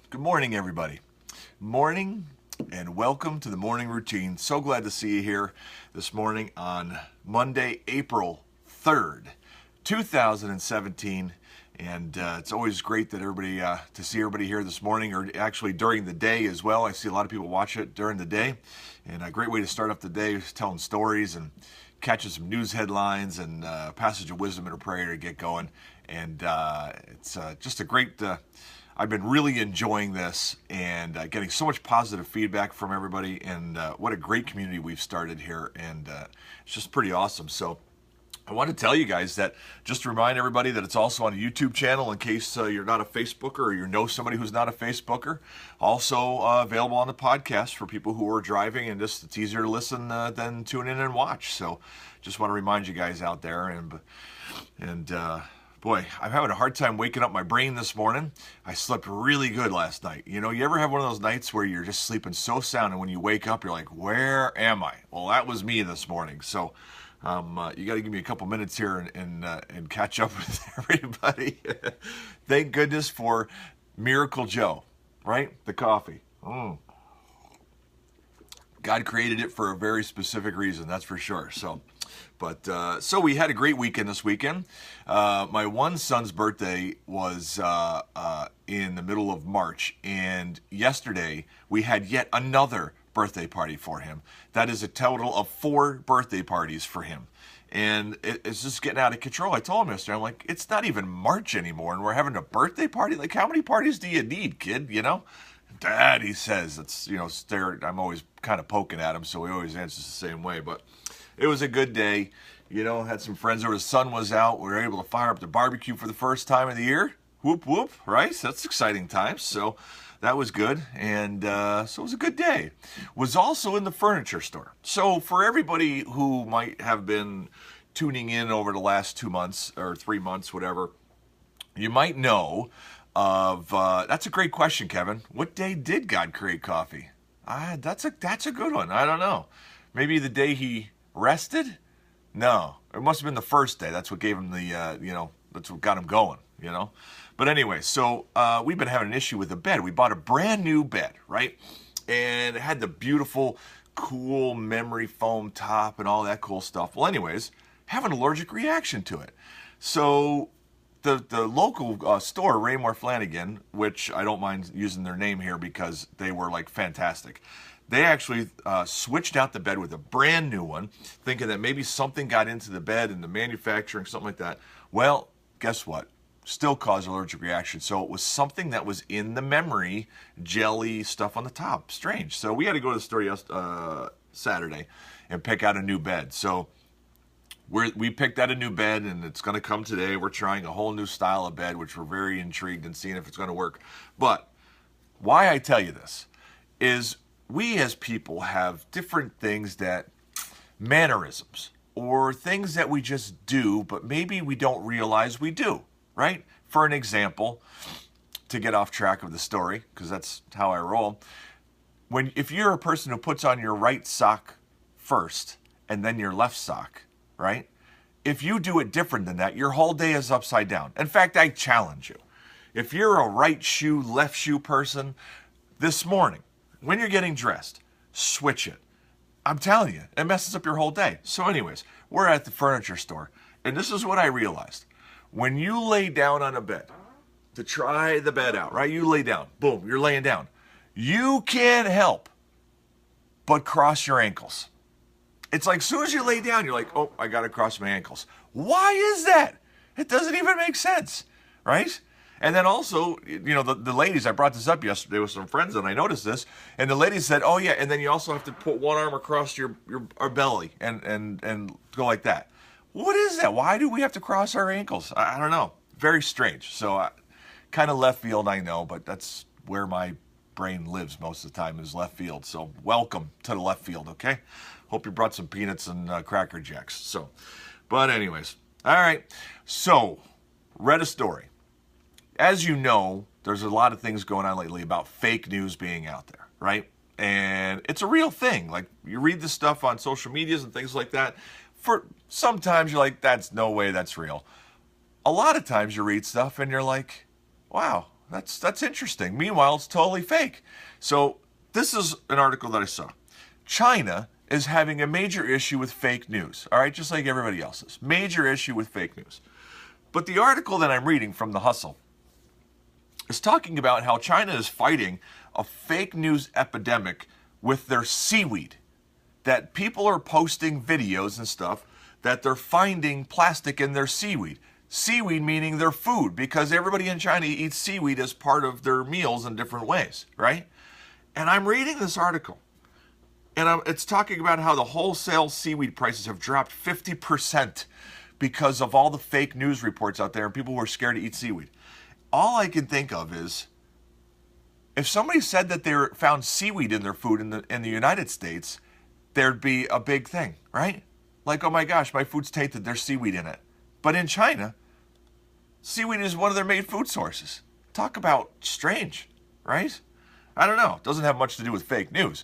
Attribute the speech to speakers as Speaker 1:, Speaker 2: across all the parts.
Speaker 1: Good morning, everybody. Morning and welcome to the morning routine. So glad to see you here this morning on Monday, April 3rd, 2017. And it's always great that to see everybody here this morning, or actually during the day as well. I see a lot of people watch it during the day, and a great way to start up the day is telling stories and catching some news headlines and passage of wisdom and a prayer to get going. And it's just a great. I've been really enjoying this and getting so much positive feedback from everybody, and what a great community we've started here, and it's just pretty awesome. So I want to tell you guys that, just to remind everybody that it's also on a YouTube channel in case you're not a Facebooker or you know somebody who's not a Facebooker. Also available on the podcast for people who are driving, and just it's easier to listen than tune in and watch. So just want to remind you guys out there, and boy, I'm having a hard time waking up my brain this morning. I slept really good last night. You know, you ever have one of those nights where you're just sleeping so sound, and when you wake up, you're like, where am I? Well, that was me this morning. So you got to give me a couple minutes here and catch up with everybody. Thank goodness for Miracle Joe, right? The coffee. God created it for a very specific reason, that's for sure. So we had a great weekend this weekend. My one son's birthday was in the middle of March, and yesterday we had yet another birthday party for him. That is a total of 4 birthday parties for him. And it's just getting out of control. I told him yesterday, I'm like, it's not even March anymore, and we're having a birthday party? Like, how many parties do you need, kid, you know? Dad, he says. It's, you know, I'm always kind of poking at him, so he always answers the same way. But it was a good day. You know, had some friends over. The sun was out. We were able to fire up the barbecue for the first time of the year. Whoop, whoop, right? That's exciting times. So that was good. And so it was a good day. Was also in the furniture store. So for everybody who might have been tuning in over the last 2 months or 3 months, whatever, you might know of, that's a great question, Kevin. What day did God create coffee? That's a good one. I don't know. Maybe the day he rested? No, it must have been the first day. That's what gave him the, that's what got him going, you know. But anyway, so we've been having an issue with the bed. We bought a brand new bed, right? And it had the beautiful, cool memory foam top and all that cool stuff. Well, anyways, have an allergic reaction to it. So the local store, Raymore Flanagan, which I don't mind using their name here because they were like fantastic. They actually switched out the bed with a brand new one, thinking that maybe something got into the bed and the manufacturing, something like that. Well, guess what? Still caused allergic reaction. So it was something that was in the memory jelly stuff on the top. Strange. So we had to go to the store Saturday and pick out a new bed. So we picked out a new bed, and it's going to come today. We're trying a whole new style of bed, which we're very intrigued in seeing if it's going to work. But why I tell you this is, we as people have different things, that mannerisms or things that we just do, but maybe we don't realize we do, right? For an example, to get off track of the story, because that's how I roll, if you're a person who puts on your right sock first and then your left sock, right? If you do it different than that, your whole day is upside down. In fact, I challenge you. If you're a right shoe, left shoe person, this morning, when you're getting dressed, switch it. I'm telling you, it messes up your whole day. So anyways, we're at the furniture store, and this is what I realized. When you lay down on a bed to try the bed out, right? You lay down, boom, you're laying down. You can't help but cross your ankles. It's like, as soon as you lay down, you're like, oh, I got to cross my ankles. Why is that? It doesn't even make sense, right? And then also, you know, the ladies, I brought this up yesterday with some friends, and I noticed this, and the ladies said, oh yeah, and then you also have to put one arm across your belly and go like that. What is that? Why do we have to cross our ankles? I don't know. Very strange. So kind of left field, I know, but that's where my brain lives most of the time, is left field. So welcome to the left field, okay? Hope you brought some peanuts and Cracker Jacks. So, but anyways, all right. So, read a story. As you know, there's a lot of things going on lately about fake news being out there, right? And it's a real thing. Like, you read this stuff on social medias and things like that. For sometimes you're like, that's no way that's real. A lot of times you read stuff and you're like, wow, that's interesting. Meanwhile, it's totally fake. So this is an article that I saw. China is having a major issue with fake news. All right, just like everybody else's. Major issue with fake news. But the article that I'm reading from The Hustle is talking about how China is fighting a fake news epidemic with their seaweed. That people are posting videos and stuff that they're finding plastic in their seaweed. Seaweed meaning their food, because everybody in China eats seaweed as part of their meals in different ways, right? And I'm reading this article, and it's talking about how the wholesale seaweed prices have dropped 50% because of all the fake news reports out there and people who are scared to eat seaweed. All I can think of is, if somebody said that they found seaweed in their food in the United States, there'd be a big thing, right? Like, oh my gosh, my food's tainted, there's seaweed in it. But in China, seaweed is one of their main food sources. Talk about strange, right? I don't know. It doesn't have much to do with fake news.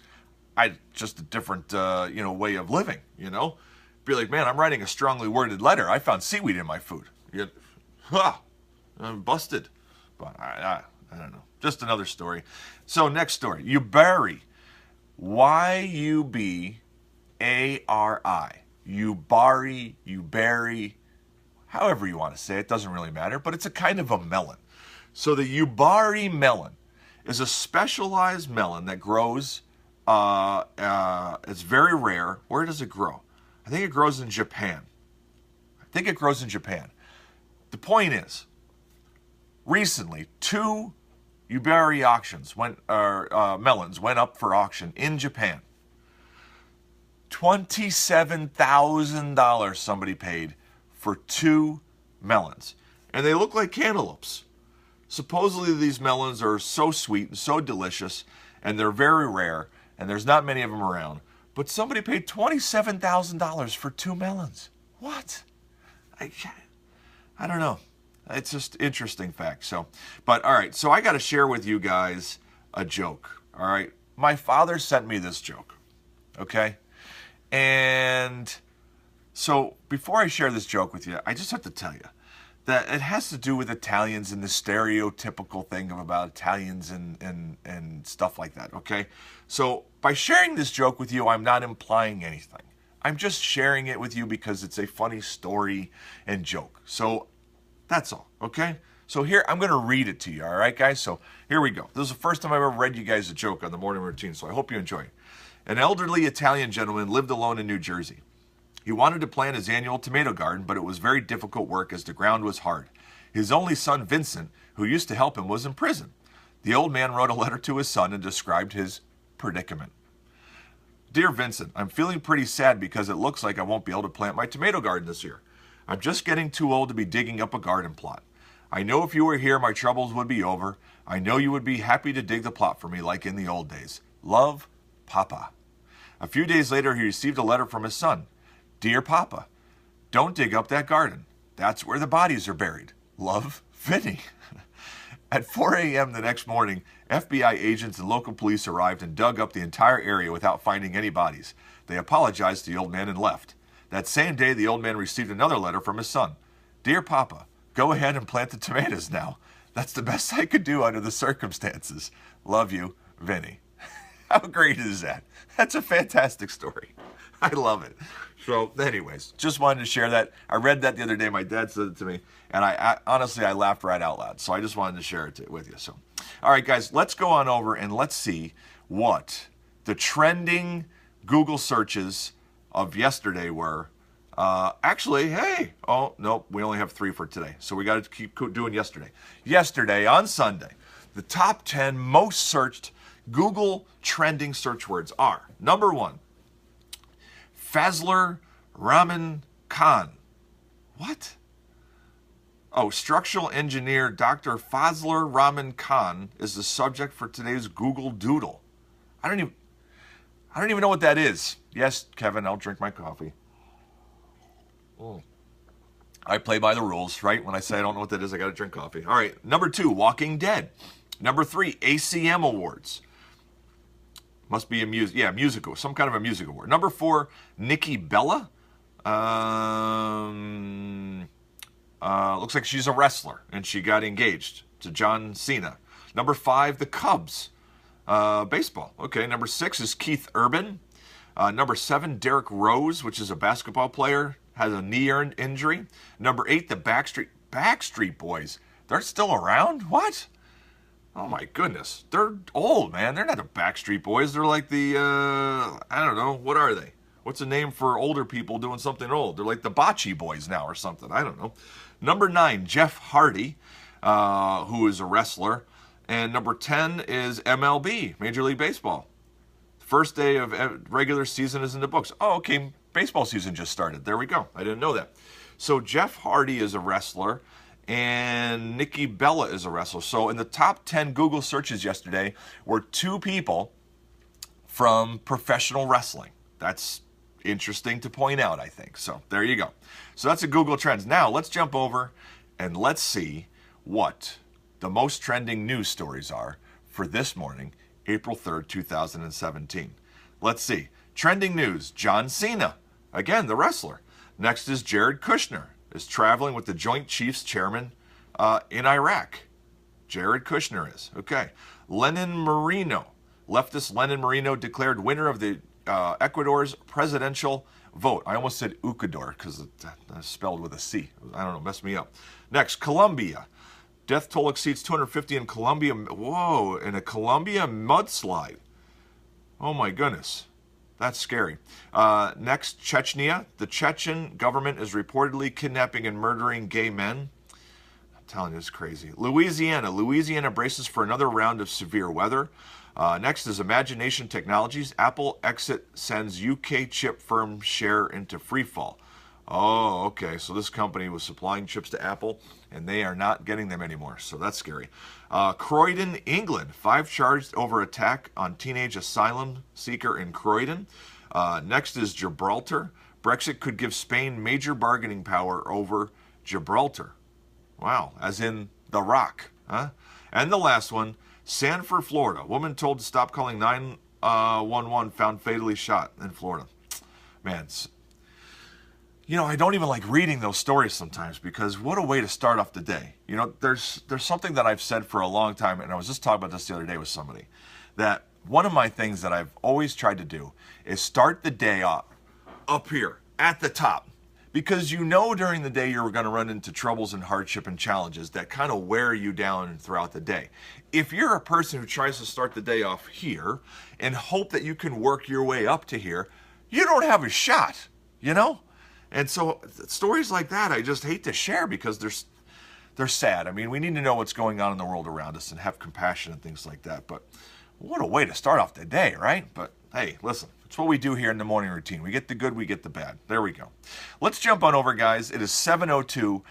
Speaker 1: Just a different, way of living, Be like, man, I'm writing a strongly worded letter. I found seaweed in my food. I'm busted. But I don't know. Just another story. So next story. Yubari. Yubari. Yubari. However you want to say it, doesn't really matter, but it's a kind of a melon. So the Yubari melon is a specialized melon that grows, it's very rare. Where does it grow? I think it grows in Japan. The point is, recently, 2 Yubari melons went up for auction in Japan. $27,000 somebody paid for 2 melons. And they look like cantaloupes. Supposedly these melons are so sweet and so delicious, and they're very rare, and there's not many of them around. But somebody paid $27,000 for 2 melons. What? I don't know. It's just interesting fact. But all right, so I got to share with you guys a joke. All right, my father sent me this joke. Okay, and so before I share this joke with you, I just have to tell you that it has to do with Italians and the stereotypical thing about Italians and stuff like that. Okay, so by sharing this joke with you, I'm not implying anything. I'm just sharing it with you because it's a funny story and joke. So that's all, okay? So here, I'm going to read it to you, all right, guys? So here we go. This is the first time I've ever read you guys a joke on the morning routine, so I hope you enjoy it. An elderly Italian gentleman lived alone in New Jersey. He wanted to plant his annual tomato garden, but it was very difficult work as the ground was hard. His only son, Vincent, who used to help him, was in prison. The old man wrote a letter to his son and described his predicament. Dear Vincent, I'm feeling pretty sad because it looks like I won't be able to plant my tomato garden this year. I'm just getting too old to be digging up a garden plot. I know if you were here, my troubles would be over. I know you would be happy to dig the plot for me like in the old days. Love, Papa. A few days later, he received a letter from his son. Dear Papa, don't dig up that garden. That's where the bodies are buried. Love, Vinny. At 4 a.m. the next morning, FBI agents and local police arrived and dug up the entire area without finding any bodies. They apologized to the old man and left. That same day, the old man received another letter from his son. Dear Papa, go ahead and plant the tomatoes now. That's the best I could do under the circumstances. Love you, Vinny. How great is that? That's a fantastic story. I love it. So anyways, just wanted to share that. I read that the other day. My dad said it to me, and I honestly, I laughed right out loud. So I just wanted to share it with you. So, all right, guys, let's go on over and let's see what the trending Google searches of yesterday were. Actually, hey, oh, nope, we only have 3 for today. So we got to keep doing yesterday. Yesterday, on Sunday, the top 10 most searched Google trending search words are, number 1, Fazler Rahman Khan. What? Oh, structural engineer Dr. Fazler Rahman Khan is the subject for today's Google Doodle. I don't even know what that is. Yes, Kevin, I'll drink my coffee. I play by the rules, right? When I say I don't know what that is, I got to drink coffee. All right, number 2, Walking Dead. Number 3, ACM Awards. Must be musical, some kind of a music award. Number 4, Nikki Bella. Looks like she's a wrestler, and she got engaged to John Cena. Number 5, the Cubs. Baseball. Okay, number 6 is Keith Urban. Number 7, Derrick Rose, which is a basketball player, has a knee injury. Number 8, the Backstreet Boys. They're still around? What? Oh my goodness. They're old, man. They're not the Backstreet Boys. They're like the, I don't know. What are they? What's a name for older people doing something old? They're like the Bocce Boys now or something. I don't know. Number 9, Jeff Hardy, who is a wrestler. And number 10 is MLB, Major League Baseball. First day of regular season is in the books. Oh, okay. Baseball season just started. There we go. I didn't know that. So Jeff Hardy is a wrestler, and Nikki Bella is a wrestler. So in the top 10 Google searches yesterday were 2 people from professional wrestling. That's interesting to point out, I think. So there you go. So that's a Google Trends. Now let's jump over and let's see what the most trending news stories are for this morning, April 3rd, 2017. Let's see. Trending news, John Cena, again, the wrestler. Next is Jared Kushner, is traveling with the Joint Chiefs chairman in Iraq. Jared Kushner is. Okay. Lenin Moreno, leftist Lenin Moreno declared winner of the Ecuador's presidential vote. I almost said Ecuador because it's spelled with a C. I don't know, messed me up. Next, Colombia. Death toll exceeds 250 in Colombia. Whoa, in a Colombia mudslide. Oh my goodness. That's scary. Next, Chechnya. The Chechen government is reportedly kidnapping and murdering gay men. I'm telling you, it's crazy. Louisiana. Louisiana braces for another round of severe weather. Next is Imagination Technologies. Apple exit sends UK chip firm share into freefall. Oh, okay. So this company was supplying chips to Apple, and they are not getting them anymore. So that's scary. Croydon, England. 5 charged over attack on teenage asylum seeker in Croydon. Next is Gibraltar. Brexit could give Spain major bargaining power over Gibraltar. Wow, as in The Rock. Huh? And the last one, Sanford, Florida. Woman told to stop calling 911 found fatally shot in Florida. Man, you know, I don't even like reading those stories sometimes because what a way to start off the day. You know, there's something that I've said for a long time, and I was just talking about this the other day with somebody, that one of my things that I've always tried to do is start the day up here at the top, because you know during the day you're going to run into troubles and hardship and challenges that kind of wear you down throughout the day. If you're a person who tries to start the day off here and hope that you can work your way up to here, you don't have a shot, you know? And so stories like that I just hate to share because they're sad. I mean, we need to know what's going on in the world around us and have compassion and things like that. But what a way to start off the day, right? But hey, listen, it's what we do here in the morning routine. We get the good, we get the bad. There we go. Let's jump on over, guys. It is 7:02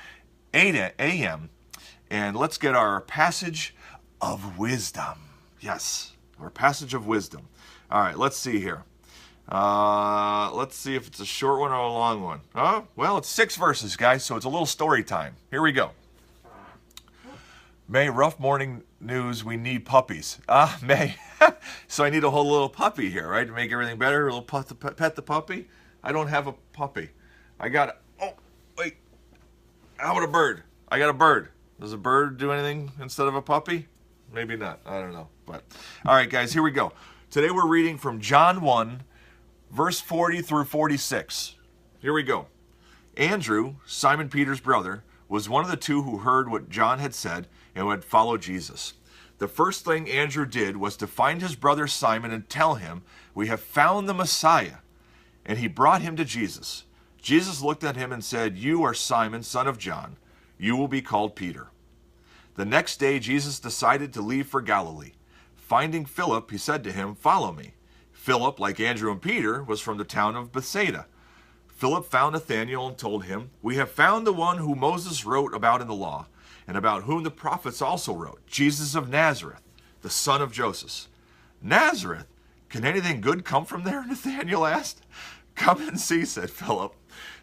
Speaker 1: a.m. and let's get our passage of wisdom. Yes, our passage of wisdom. All right, let's see here. Let's see if it's a short one or a long one. Well, it's 6 verses, guys, so it's a little story time. Here we go. May, rough morning news, we need puppies. May. So I need a whole little puppy here, right, to make everything better? A little pet the puppy? I don't have a puppy. I got, oh, wait. How about a bird? I got a bird. Does a bird do anything instead of a puppy? Maybe not. I don't know. But all right, guys, here we go. Today we're reading from John 1, verse 40 through 46. Here we go. Andrew, Simon Peter's brother, was one of the 2 who heard what John had said and would follow Jesus. The first thing Andrew did was to find his brother Simon and tell him, "We have found the Messiah." And he brought him to Jesus. Jesus looked at him and said, "You are Simon, son of John. You will be called Peter." The next day, Jesus decided to leave for Galilee. Finding Philip, he said to him, "Follow me." Philip, like Andrew and Peter, was from the town of Bethsaida. Philip found Nathanael and told him, "We have found the one who Moses wrote about in the law, and about whom the prophets also wrote, Jesus of Nazareth, the son of Joseph." "Nazareth? Can anything good come from there?" Nathanael asked. "Come and see," said Philip.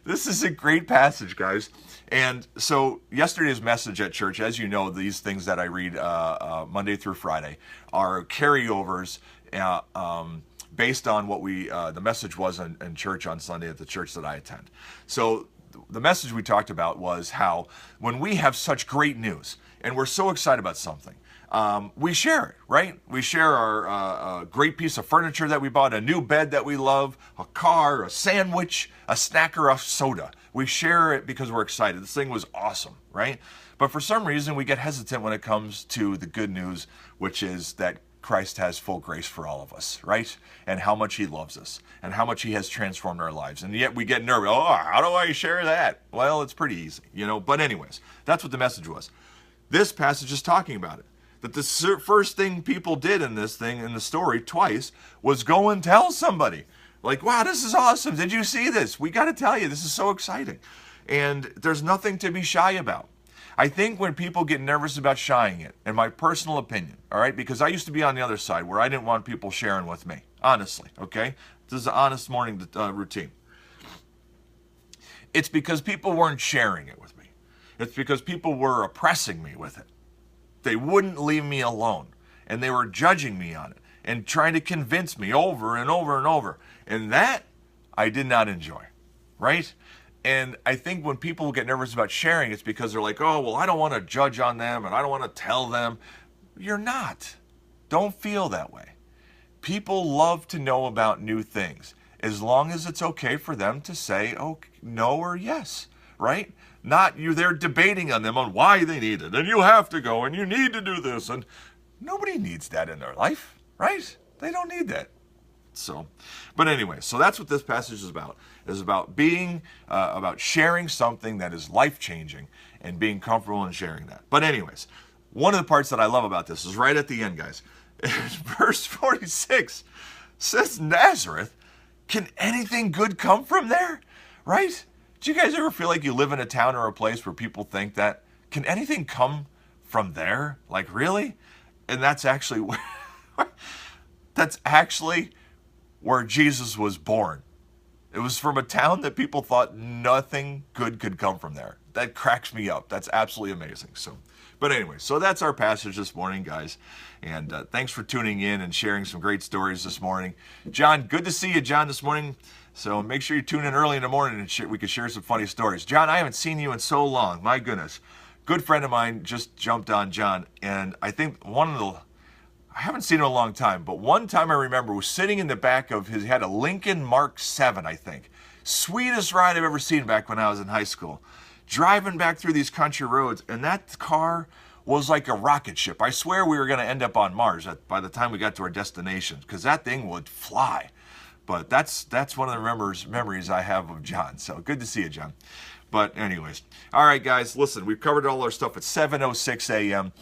Speaker 1: This is a great passage, guys. And so yesterday's message at church, as you know, these things that I read Monday through Friday are carryovers based on what the message was in church on Sunday at the church that I attend. So the message we talked about was how when we have such great news and we're so excited about something, we share it, right? We share our great piece of furniture that we bought, a new bed that we love, a car, a sandwich, a snack, or a soda. We share it because we're excited. This thing was awesome, right? But for some reason, we get hesitant when it comes to the good news, which is that Christ has full grace for all of us, right? And how much he loves us and how much he has transformed our lives. And yet we get nervous. Oh, how do I share that? Well, it's pretty easy, you know. But anyways, that's what the message was. This passage is talking about it. That the first thing people did in this thing, in the story twice, was go and tell somebody. Like, wow, this is awesome. Did you see this? We got to tell you, this is so exciting. And there's nothing to be shy about. I think when people get nervous about shying it, in my personal opinion, all right, because I used to be on the other side where I didn't want people sharing with me, honestly, okay? This is an honest morning routine. It's because people weren't sharing it with me. It's because people were oppressing me with it. They wouldn't leave me alone, and they were judging me on it and trying to convince me over and over and over. And that I did not enjoy, right? And I think when people get nervous about sharing, it's because they're like, oh, well, I don't want to judge on them and I don't want to tell them. You're not. Don't feel that way. People love to know about new things as long as it's okay for them to say no or yes, right? Not you there debating on them on why they need it and you have to go and you need to do this. And nobody needs that in their life, right? They don't need that. So, but anyway, so that's what this passage is about. It's about being, about sharing something that is life-changing and being comfortable in sharing that. But anyways, one of the parts that I love about this is right at the end, guys. Verse 46 says, Nazareth, can anything good come from there? Right? Do you guys ever feel like you live in a town or a place where people think that? Can anything come from there? Like, really? And that's actually where Jesus was born. It was from a town that people thought nothing good could come from there. That cracks me up. That's absolutely amazing. So, but anyway, so that's our passage this morning, guys. And thanks for tuning in and sharing some great stories this morning. John, good to see you, John, this morning. So make sure you tune in early in the morning and we can share some funny stories. John, I haven't seen you in so long. My goodness. Good friend of mine just jumped on John. And I think I haven't seen him in a long time, but one time I remember was sitting in the back of he had a Lincoln Mark 7, I think. Sweetest ride I've ever seen back when I was in high school. Driving back through these country roads, and that car was like a rocket ship. I swear we were going to end up on Mars by the time we got to our destination, because that thing would fly. But that's one of the memories I have of John. So good to see you, John. But anyways, all right, guys, listen, we've covered all our stuff at 7:06 a.m.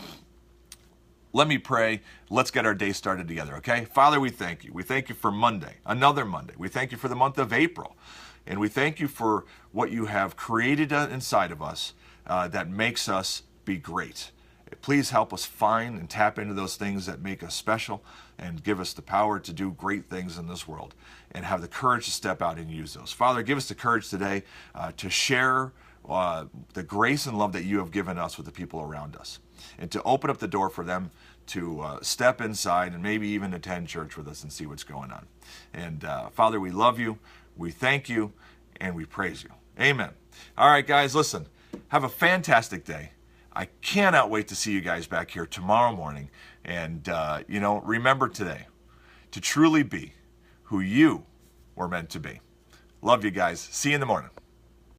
Speaker 1: Let me pray. Let's get our day started together, okay? Father, we thank you. We thank you for Monday, another Monday. We thank you for the month of April. And we thank you for what you have created inside of us that makes us be great. Please help us find and tap into those things that make us special and give us the power to do great things in this world and have the courage to step out and use those. Father, give us the courage today to share the grace and love that you have given us with the people around us, and to open up the door for them to step inside and maybe even attend church with us and see what's going on. And Father, we love you, we thank you, and we praise you. Amen. All right, guys, listen, have a fantastic day. I cannot wait to see you guys back here tomorrow morning. And, remember today to truly be who you were meant to be. Love you guys. See you in the morning.